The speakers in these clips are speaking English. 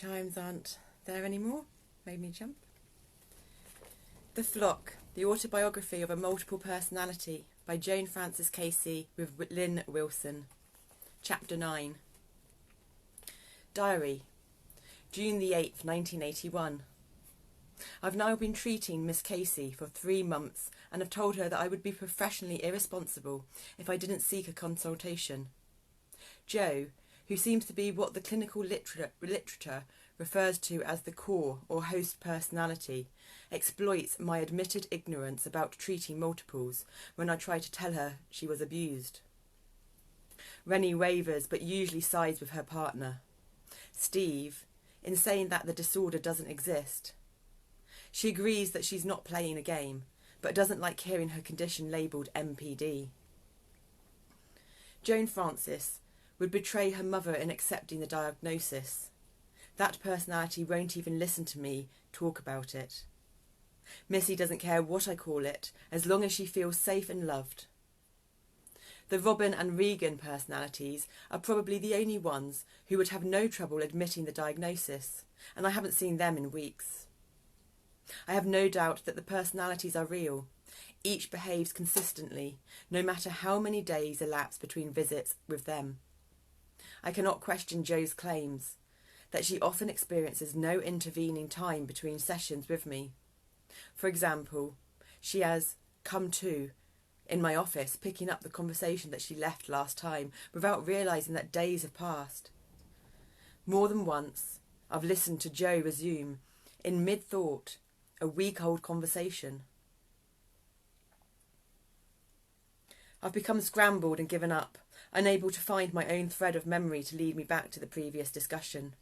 chimes aren't there anymore. Made me jump. The Flock, the Autobiography of a Multiple Personality by Joan Frances Casey with Lynn Wilson. Chapter 9. Diary. June the 8th, 1981. I've now been treating Miss Casey for 3 months and have told her that I would be professionally irresponsible if I didn't seek a consultation. Jo, who seems to be what the clinical literature refers to as the core or host personality, exploits my admitted ignorance about treating multiples when I try to tell her she was abused. Rennie wavers but usually sides with her partner, Steve, in saying that the disorder doesn't exist. She agrees that she's not playing a game, but doesn't like hearing her condition labelled MPD. Joan Frances would betray her mother in accepting the diagnosis. That personality won't even listen to me talk about it. Missy doesn't care what I call it, as long as she feels safe and loved. The Robin and Regan personalities are probably the only ones who would have no trouble admitting the diagnosis, and I haven't seen them in weeks. I have no doubt that the personalities are real. Each behaves consistently, no matter how many days elapse between visits with them. I cannot question Jo's claims that she often experiences no intervening time between sessions with me. For example, she has come to in my office, picking up the conversation that she left last time without realising that days have passed. More than once, I've listened to Jo resume, in mid-thought, a week-old conversation. I've become scrambled and given up, unable to find my own thread of memory to lead me back to the previous discussion.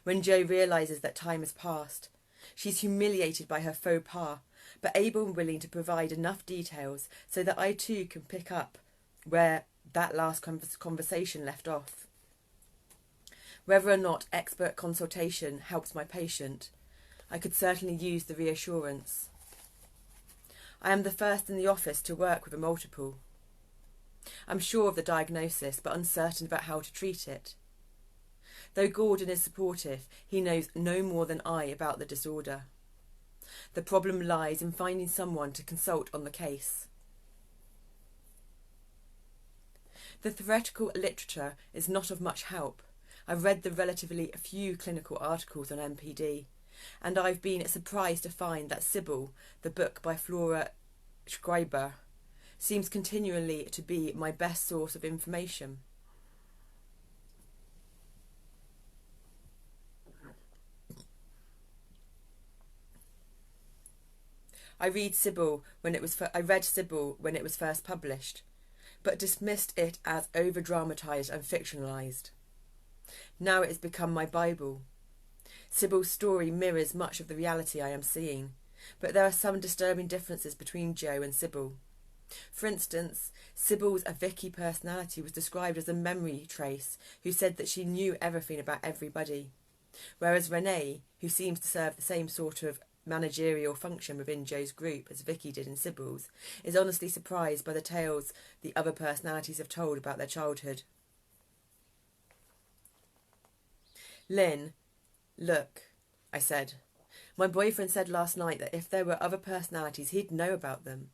When Jo realises that time has passed, she's humiliated by her faux pas, but able and willing to provide enough details so that I too can pick up where that last conversation left off. Whether or not expert consultation helps my patient, I could certainly use the reassurance. I am the first in the office to work with a multiple. I'm sure of the diagnosis, but uncertain about how to treat it. Though Gordon is supportive, he knows no more than I about the disorder. The problem lies in finding someone to consult on the case. The theoretical literature is not of much help. I've read the relatively few clinical articles on MPD, and I've been surprised to find that Sybil, the book by Flora Schreiber, seems continually to be my best source of information. I read Sybil when it was first published, but dismissed it as over-dramatised and fictionalised. Now it has become my Bible. Sybil's story mirrors much of the reality I am seeing, but there are some disturbing differences between Jo and Sybil. For instance, Sybil's Vicky personality was described as a memory trace who said that she knew everything about everybody, whereas Renee, who seems to serve the same sort of managerial function within Jo's group as Vicky did in Sybil's, is honestly surprised by the tales the other personalities have told about their childhood. Lynn, look, I said. My boyfriend said last night that if there were other personalities, he'd know about them.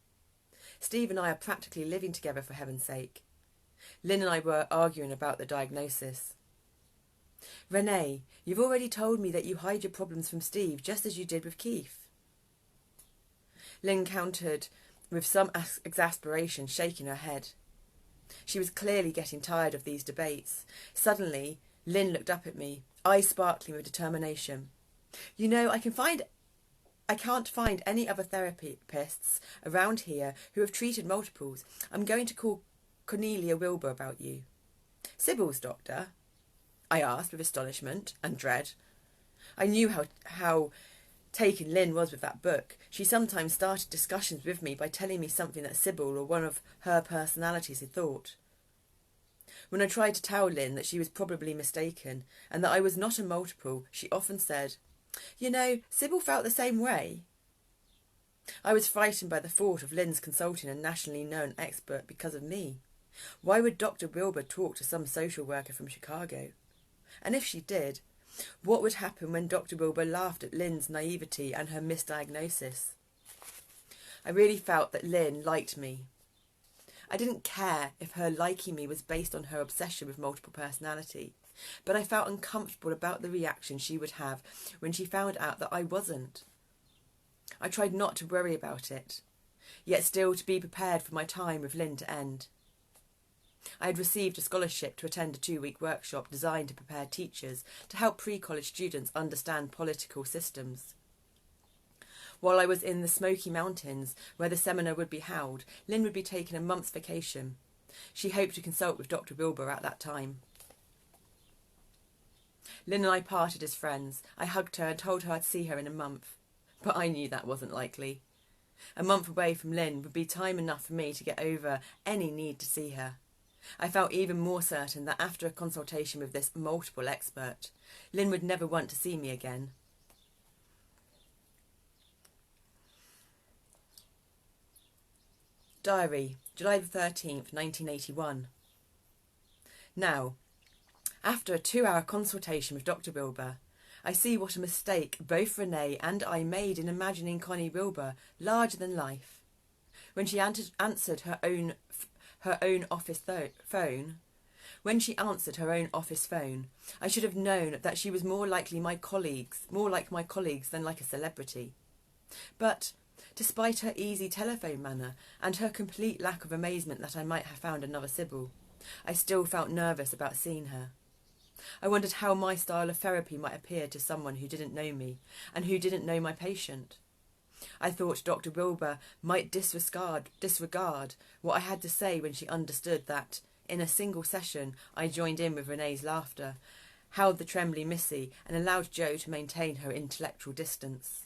Steve and I are practically living together, for heaven's sake. Lynn and I were arguing about the diagnosis. Renee, you've already told me that you hide your problems from Steve, just as you did with Keith. Lynn countered with some exasperation, shaking her head. She was clearly getting tired of these debates. Suddenly, Lynn looked up at me, eyes sparkling with determination. You know, I can't find any other therapists around here who have treated multiples. I'm going to call Cornelia Wilbur about you. Sybil's doctor? I asked with astonishment and dread. I knew how taken Lynn was with that book. She sometimes started discussions with me by telling me something that Sybil or one of her personalities had thought. When I tried to tell Lynn that she was probably mistaken and that I was not a multiple, she often said, "You know, Sybil felt the same way." I was frightened by the thought of Lynn's consulting a nationally known expert because of me. Why would Dr. Wilbur talk to some social worker from Chicago? And if she did, What would happen when Dr. Wilbur laughed at Lynn's naivety and her misdiagnosis? I really felt that Lynn liked me. I didn't care if her liking me was based on her obsession with multiple personality, but I felt uncomfortable about the reaction she would have when she found out that I wasn't. I tried not to worry about it, yet still to be prepared for my time with Lynn to end. I had received a scholarship to attend a 2-week workshop designed to prepare teachers to help pre-college students understand political systems. While I was in the Smoky Mountains, where the seminar would be held, Lynn would be taking a month's vacation. She hoped to consult with Dr. Wilbur at that time. Lynn and I parted as friends. I hugged her and told her I'd see her in a month. But I knew that wasn't likely. A month away from Lynn would be time enough for me to get over any need to see her. I felt even more certain that after a consultation with this multiple expert, Lynn would never want to see me again. Diary, July the 13th, 1981. Now, after a 2-hour consultation with Dr. Wilbur, I see what a mistake both Renee and I made in imagining Connie Wilbur larger than life. When she answered her own office phone, I should have known that she was more like my colleagues than like a celebrity. But despite her easy telephone manner and her complete lack of amazement that I might have found another Sybil, I still felt nervous about seeing her. I wondered how my style of therapy might appear to someone who didn't know me and who didn't know my patient. I thought Dr. Wilbur might disregard what I had to say when she understood that, in a single session, I joined in with Renee's laughter, held the trembly Missy, and allowed Jo to maintain her intellectual distance.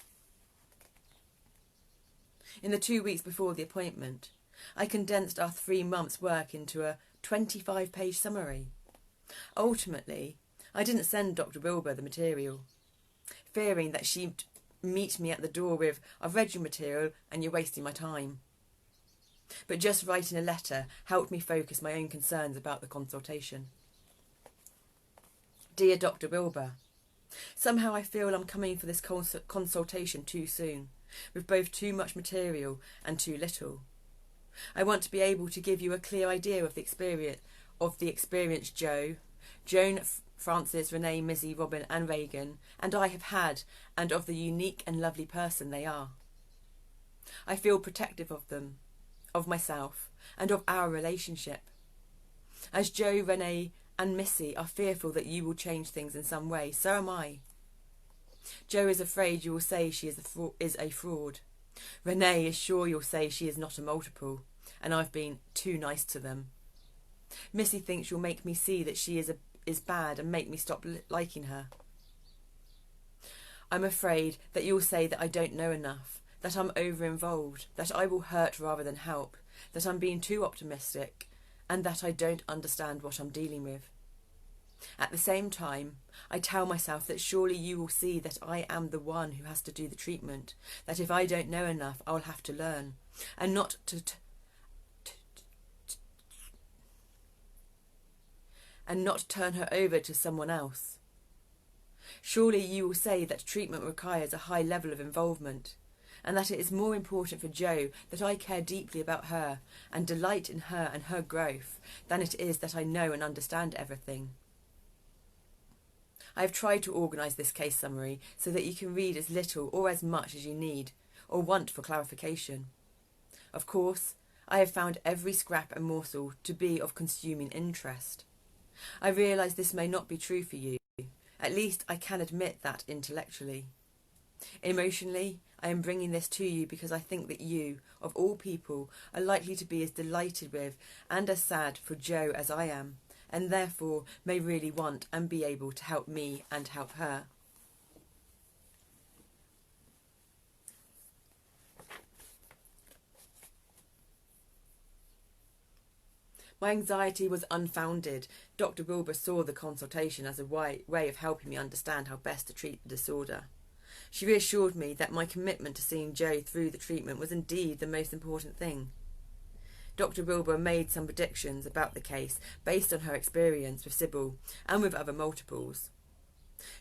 In the 2 weeks before the appointment, I condensed our 3 months' work into a 25-page summary. Ultimately, I didn't send Dr. Wilbur the material, fearing that she'd meet me at the door with, "I've read your material and you're wasting my time." But just writing a letter helped me focus my own concerns about the consultation. Dear Dr. Wilbur, somehow I feel I'm coming for this consultation too soon, with both too much material and too little. I want to be able to give you a clear idea of the experience Jo, Joan Frances, Renee, Missy, Robin and Reagan and I have had, and of the unique and lovely person they are. I feel protective of them, of myself, and of our relationship. As Jo, Renee and Missy are fearful that you will change things in some way, so am I. Jo is afraid you will say she is a fraud. Renee is sure you'll say she is not a multiple, and I've been too nice to them. Missy thinks you'll make me see that she is bad and make me stop liking her. I'm afraid that you'll say that I don't know enough, that I'm over-involved, that I will hurt rather than help, that I'm being too optimistic, and that I don't understand what I'm dealing with. At the same time, I tell myself that surely you will see that I am the one who has to do the treatment, that if I don't know enough, I'll have to learn, and not turn her over to someone else. Surely you will say that treatment requires a high level of involvement, and that it is more important for Jo that I care deeply about her and delight in her and her growth than it is that I know and understand everything. I have tried to organise this case summary so that you can read as little or as much as you need or want for clarification. Of course, I have found every scrap and morsel to be of consuming interest. I realise this may not be true for you. At least I can admit that intellectually. Emotionally, I am bringing this to you because I think that you, of all people, are likely to be as delighted with and as sad for Jo as I am, and therefore may really want and be able to help me and help her. My anxiety was unfounded. Dr. Wilbur saw the consultation as a way of helping me understand how best to treat the disorder. She reassured me that my commitment to seeing Jo through the treatment was indeed the most important thing. Dr. Wilbur made some predictions about the case based on her experience with Sybil and with other multiples.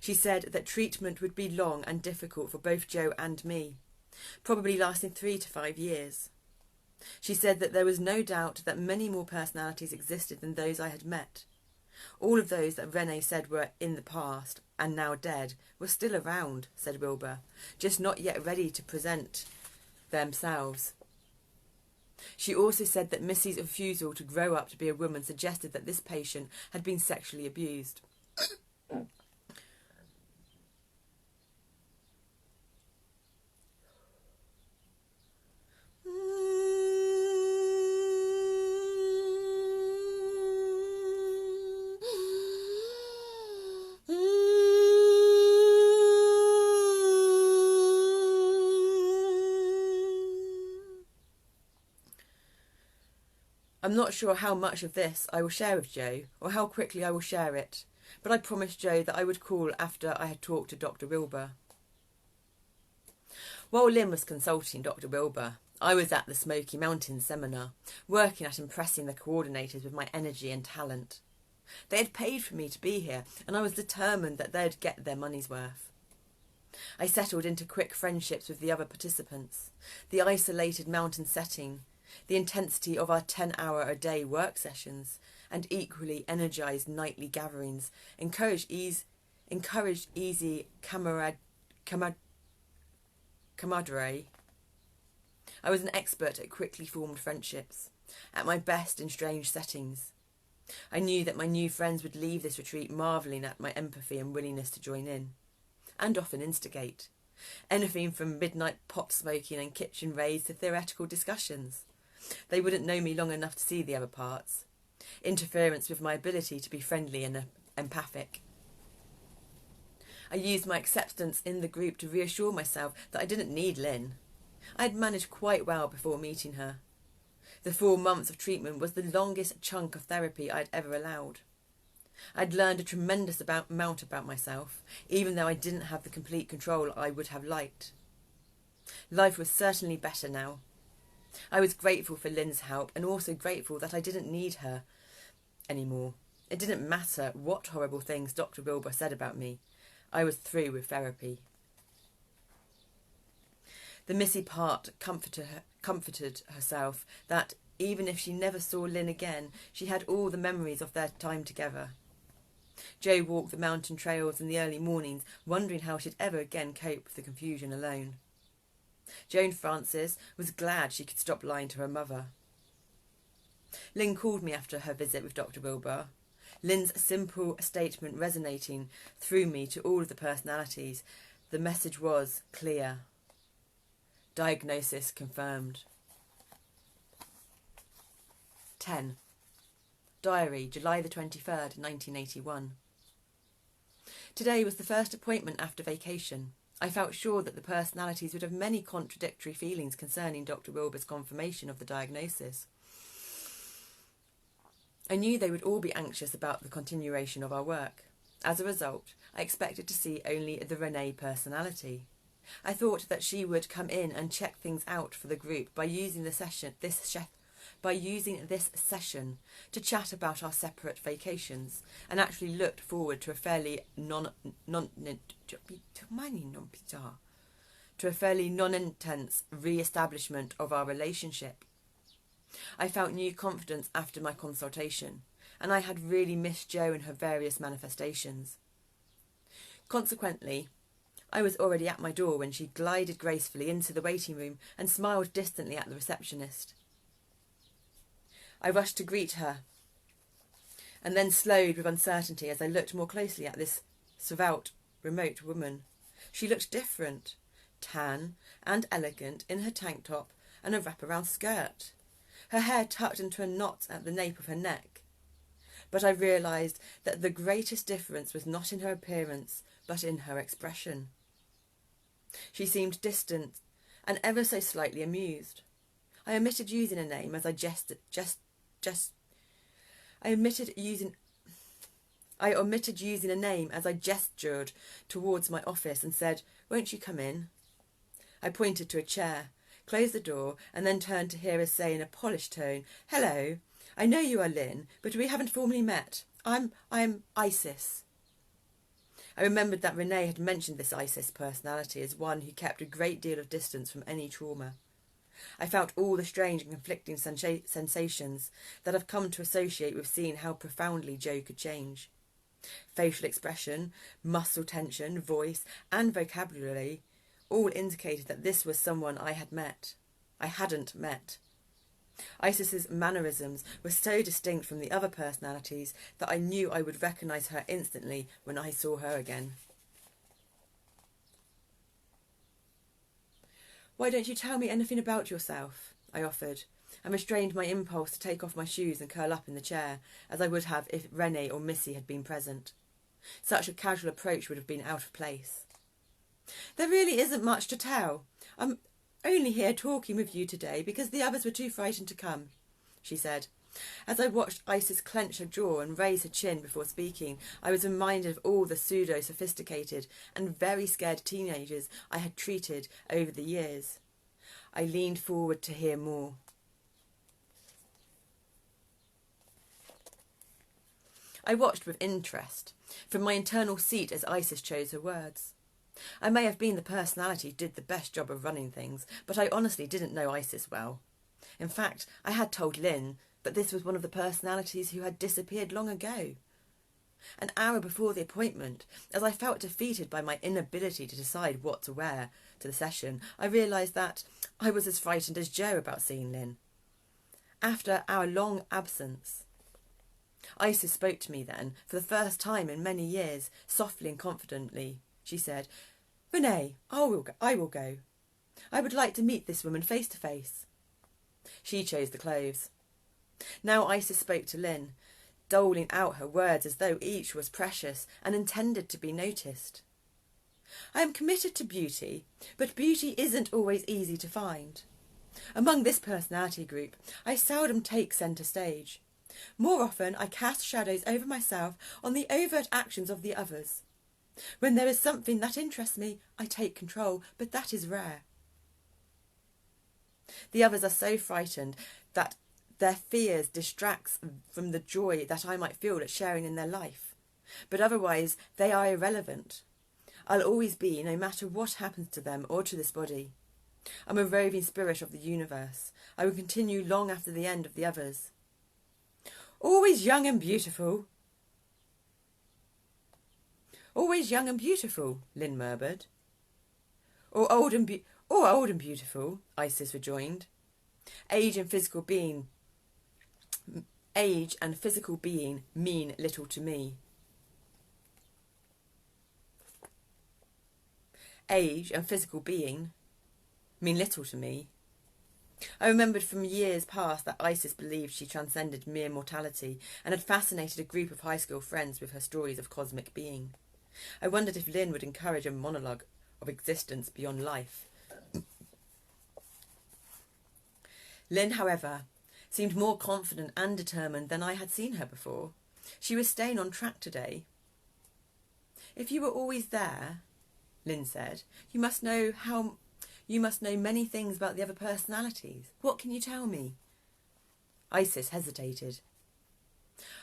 She said that treatment would be long and difficult for both Jo and me, probably lasting 3 to 5 years. She said that there was no doubt that many more personalities existed than those I had met. All of those that René said were in the past and now dead were still around, said Wilbur, just not yet ready to present themselves. She also said that Missy's refusal to grow up to be a woman suggested that this patient had been sexually abused. I'm not sure how much of this I will share with Jo, or how quickly I will share it, but I promised Jo that I would call after I had talked to Dr. Wilbur. While Lynn was consulting Dr. Wilbur, I was at the Smoky Mountains seminar, working at impressing the coordinators with my energy and talent. They had paid for me to be here, and I was determined that they'd get their money's worth. I settled into quick friendships with the other participants. The isolated mountain setting, the intensity of our 10-hour-a-day work sessions, and equally energised nightly gatherings encouraged easy camaraderie. I was an expert at quickly formed friendships, at my best in strange settings. I knew that my new friends would leave this retreat marvelling at my empathy and willingness to join in, and often instigate. Anything from midnight pot smoking and kitchen raids to theoretical discussions. They wouldn't know me long enough to see the other parts. Interference with my ability to be friendly and empathic. I used my acceptance in the group to reassure myself that I didn't need Lynn. I had managed quite well before meeting her. The 4 months of treatment was the longest chunk of therapy I'd ever allowed. I'd learned a tremendous amount about myself, even though I didn't have the complete control I would have liked. Life was certainly better now. I was grateful for Lynn's help and also grateful that I didn't need her anymore. It didn't matter what horrible things Dr. Wilbur said about me. I was through with therapy. The Missy part comforted herself that even if she never saw Lynn again, she had all the memories of their time together. Jo walked the mountain trails in the early mornings, wondering how she'd ever again cope with the confusion alone. Joan Frances was glad she could stop lying to her mother. Lynn called me after her visit with Dr. Wilbur, Lynn's simple statement resonating through me to all of the personalities. The message was clear. Diagnosis confirmed. 10. Diary, July the 23rd, 1981. Today was the first appointment after vacation. I felt sure that the personalities would have many contradictory feelings concerning Dr. Wilbur's confirmation of the diagnosis. I knew they would all be anxious about the continuation of our work. As a result, I expected to see only the René personality. I thought that she would come in and check things out for the group by using this session to chat about our separate vacations, and actually looked forward to a fairly non-intense re-establishment of our relationship. I felt new confidence after my consultation, and I had really missed Jo and her various manifestations. Consequently, I was already at my door when she glided gracefully into the waiting room and smiled distantly at the receptionist. I rushed to greet her, and then slowed with uncertainty as I looked more closely at this svelte, remote woman. She looked different, tan and elegant in her tank top and a wraparound skirt, her hair tucked into a knot at the nape of her neck. But I realised that the greatest difference was not in her appearance, but in her expression. She seemed distant and ever so slightly amused. I omitted using a name as I gestured towards my office and said, "Won't you come in?" I pointed to a chair, closed the door, and then turned to hear her say in a polished tone, "Hello, I know you are Lynn, but we haven't formally met. I'm Isis." I remembered that Renee had mentioned this Isis personality as one who kept a great deal of distance from any trauma. I felt all the strange and conflicting sensations that I've come to associate with seeing how profoundly Jo could change. Facial expression, muscle tension, voice, and vocabulary all indicated that this was someone I hadn't met. Isis's mannerisms were so distinct from the other personalities that I knew I would recognise her instantly when I saw her again. "Why don't you tell me anything about yourself?" I offered, and restrained my impulse to take off my shoes and curl up in the chair, as I would have if Renee or Missy had been present. Such a casual approach would have been out of place. "There really isn't much to tell. I'm only here talking with you today because the others were too frightened to come," she said. As I watched Isis clench her jaw and raise her chin before speaking, I was reminded of all the pseudo-sophisticated and very scared teenagers I had treated over the years. I leaned forward to hear more. I watched with interest, from my internal seat as Isis chose her words. I may have been the personality who did the best job of running things, but I honestly didn't know Isis well. In fact, I had told Lynn that this was one of the personalities who had disappeared long ago. An hour before the appointment, as I felt defeated by my inability to decide what to wear to the session, I realised that I was as frightened as Jo about seeing Lynn. After our long absence, Isis spoke to me then, for the first time in many years, softly and confidently. She said, "Renee, I will go. I would like to meet this woman face to face." She chose the clothes. Now Isis spoke to Lynn, doling out her words as though each was precious and intended to be noticed. "I am committed to beauty, but beauty isn't always easy to find. Among this personality group, I seldom take centre stage. More often, I cast shadows over myself on the overt actions of the others. When there is something that interests me, I take control, but that is rare. The others are so frightened that their fears distracts from the joy that I might feel at sharing in their life. But otherwise, they are irrelevant. I'll always be, no matter what happens to them or to this body. I'm a roving spirit of the universe. I will continue long after the end of the others." "Always young and beautiful." "Always young and beautiful," Lynn murmured. Or old and beautiful," Isis rejoined. Age and physical being mean little to me. Age and physical being mean little to me. I remembered from years past that Isis believed she transcended mere mortality and had fascinated a group of high school friends with her stories of cosmic being. I wondered if Lynn would encourage a monologue of existence beyond life. Lynn, however, seemed more confident and determined than I had seen her before. She was staying on track today. "If you were always there," Lynn said, you must know many things about the other personalities. What can you tell me?" Isis hesitated.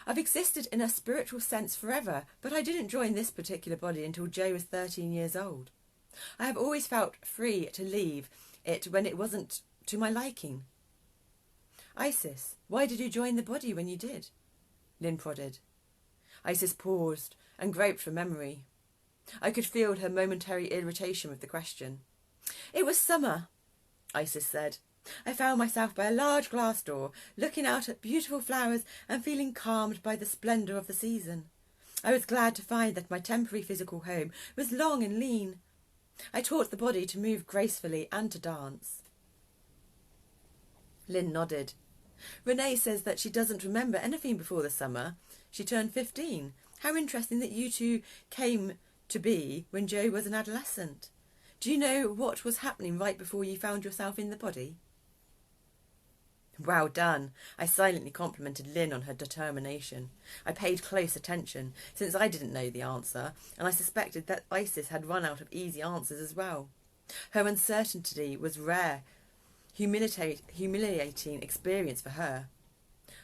"I've existed in a spiritual sense forever, but I didn't join this particular body until Jo was 13 years old. I have always felt free to leave it when it wasn't to my liking." "Isis, why did you join the body when you did?" Lynn prodded. Isis paused and groped for memory. I could feel her momentary irritation with the question. "It was summer," Isis said. "I found myself by a large glass door, looking out at beautiful flowers and feeling calmed by the splendour of the season. I was glad to find that my temporary physical home was long and lean. I taught the body to move gracefully and to dance." Lynn nodded. "Renee says that she doesn't remember anything before the summer. She turned 15. How interesting that you two came to be when Jo was an adolescent. Do you know what was happening right before you found yourself in the body?" Well done. I silently complimented Lynn on her determination. I paid close attention, since I didn't know the answer, and I suspected that Isis had run out of easy answers as well. Her uncertainty was rare, humiliating experience for her.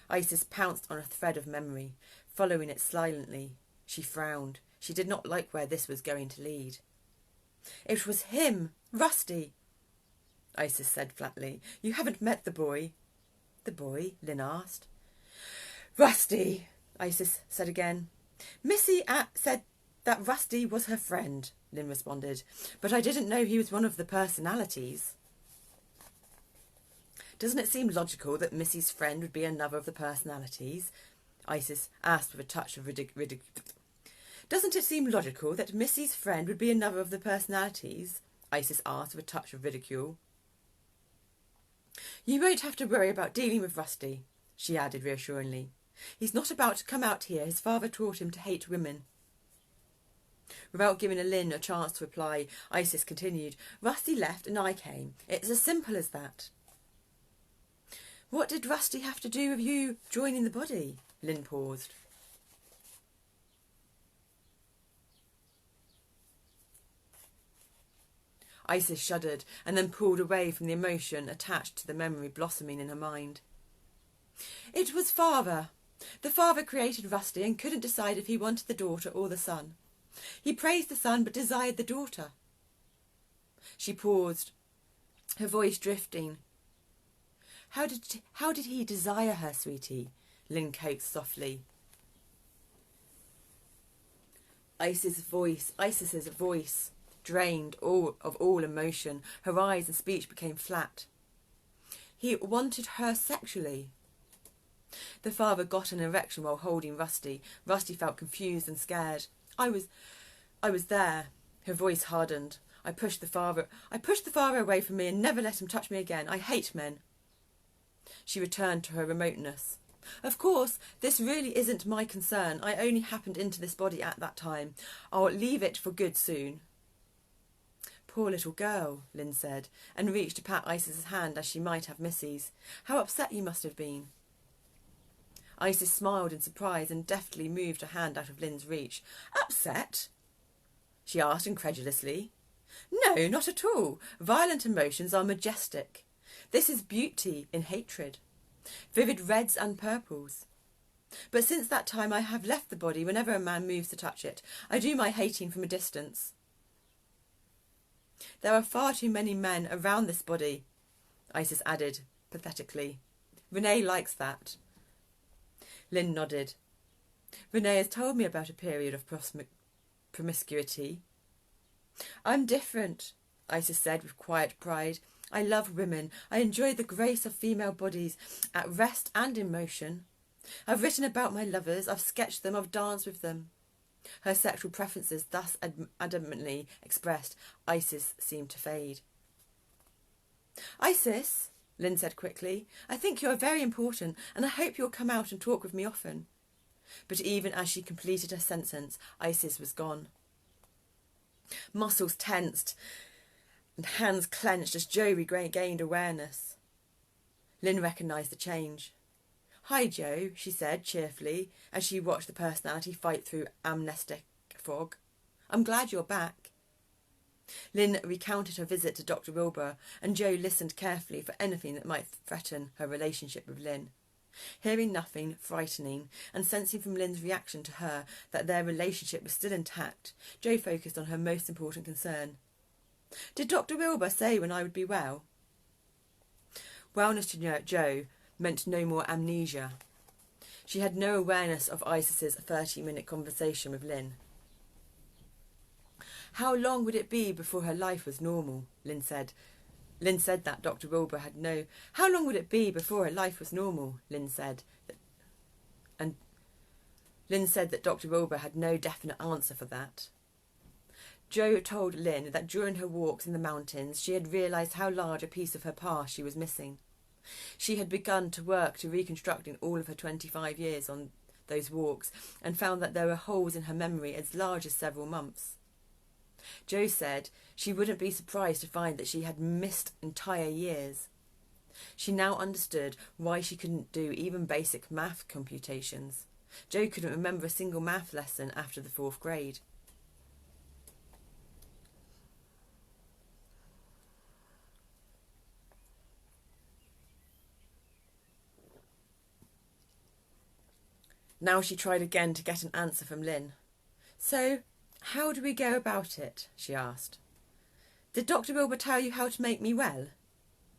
Isis pounced on a thread of memory, following it silently. She frowned. She did not like where this was going to lead. "It was him, Rusty," Isis said flatly. "You haven't met the boy." "The boy?" Lynn asked. "Rusty," Isis said again. "Missy said that Rusty was her friend," Lynn responded, "but I didn't know he was one of the personalities." "Doesn't it seem logical that Missy's friend would be another of the personalities?" Isis asked with a touch of ridicule. "Doesn't it seem logical that Missy's friend would be another of the personalities?" Isis asked with a touch of ridicule. "You won't have to worry about dealing with Rusty," she added reassuringly. "He's not about to come out here. His father taught him to hate women." Without giving Lynn a chance to reply, Isis continued, "Rusty left and I came. It's as simple as that." "What did Rusty have to do with you joining the body?" Lynn paused. Isis shuddered and then pulled away from the emotion attached to the memory blossoming in her mind. "It was father. The father created Rusty and couldn't decide if he wanted the daughter or the son. He praised the son but desired the daughter." She paused, her voice drifting. How did he desire her, sweetie?" Lynn coaxed softly. Isis's voice drained of all emotion. Her eyes and speech became flat. "He wanted her sexually." The father got an erection while holding Rusty. Rusty felt confused and scared. I was there." Her voice hardened. I pushed the father away from me and never let him touch me again. I hate men." She returned to her remoteness. "Of course, this really isn't my concern. I only happened into this body at that time. I'll leave it for good soon." "Poor little girl," Lynn said, and reached to pat Isis's hand as she might have Missy's. "How upset you must have been." Isis smiled in surprise and deftly moved her hand out of Lynn's reach. "Upset?" she asked incredulously. "No, not at all. Violent emotions are majestic. This is beauty in hatred. Vivid reds and purples. But since that time I have left the body whenever a man moves to touch it. I do my hating from a distance. There are far too many men around this body," Isis added pathetically. "Renee likes that." Lynn nodded. "Renee has told me about a period of promiscuity." "I'm different," Isis said with quiet pride. "I love women. I enjoy the grace of female bodies, at rest and in motion. I've written about my lovers, I've sketched them, I've danced with them." Her sexual preferences thus adamantly expressed, Isis seemed to fade. "Isis," Lynn said quickly, "I think you are very important, and I hope you'll come out and talk with me often." But even as she completed her sentence, Isis was gone. Muscles tensed and hands clenched as Joe regained awareness. Lynn recognised the change. "Hi, Joe," she said cheerfully as she watched the personality fight through amnestic fog. "I'm glad you're back." Lynn recounted her visit to Dr. Wilbur, and Joe listened carefully for anything that might threaten her relationship with Lynn. Hearing nothing frightening and sensing from Lynn's reaction to her that their relationship was still intact, Joe focused on her most important concern. "Did Dr. Wilbur say when I would be well?" Wellness to Joe meant no more amnesia. She had no awareness of Isis's 30-minute conversation with Lynn. "How long would it be before her life was normal?" Lynn said. Lynn said that Dr. Wilbur had no... "How long would it be before her life was normal?" Lynn said. And Lynn said that Dr. Wilbur had no definite answer for that. Joe told Lynn that during her walks in the mountains she had realised how large a piece of her past she was missing. She had begun to work to reconstructing all of her 25 years on those walks and found that there were holes in her memory as large as several months. Joe said she wouldn't be surprised to find that she had missed entire years. She now understood why she couldn't do even basic math computations. Joe couldn't remember a single math lesson after the 4th grade. Now she tried again to get an answer from Lynn. "So, How do we go about it? She asked. Did Dr. Wilbur tell you how to make me well?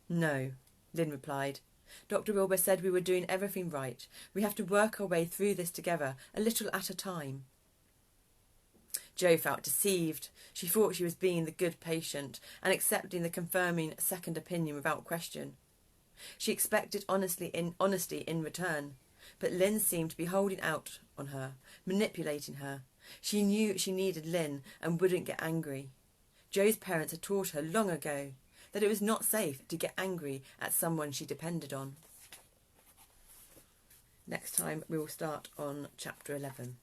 No, Lynn replied. Dr. Wilbur said we were doing everything right. We have to work our way through this together, a little at a time. Jo felt deceived. She thought she was being the good patient and accepting the confirming second opinion without question. She expected honesty in return, but Lynn seemed to be holding out on her, manipulating her. She knew she needed Lynn and wouldn't get angry. Jo's parents had taught her long ago that it was not safe to get angry at someone she depended on. Next time we will start on chapter 11.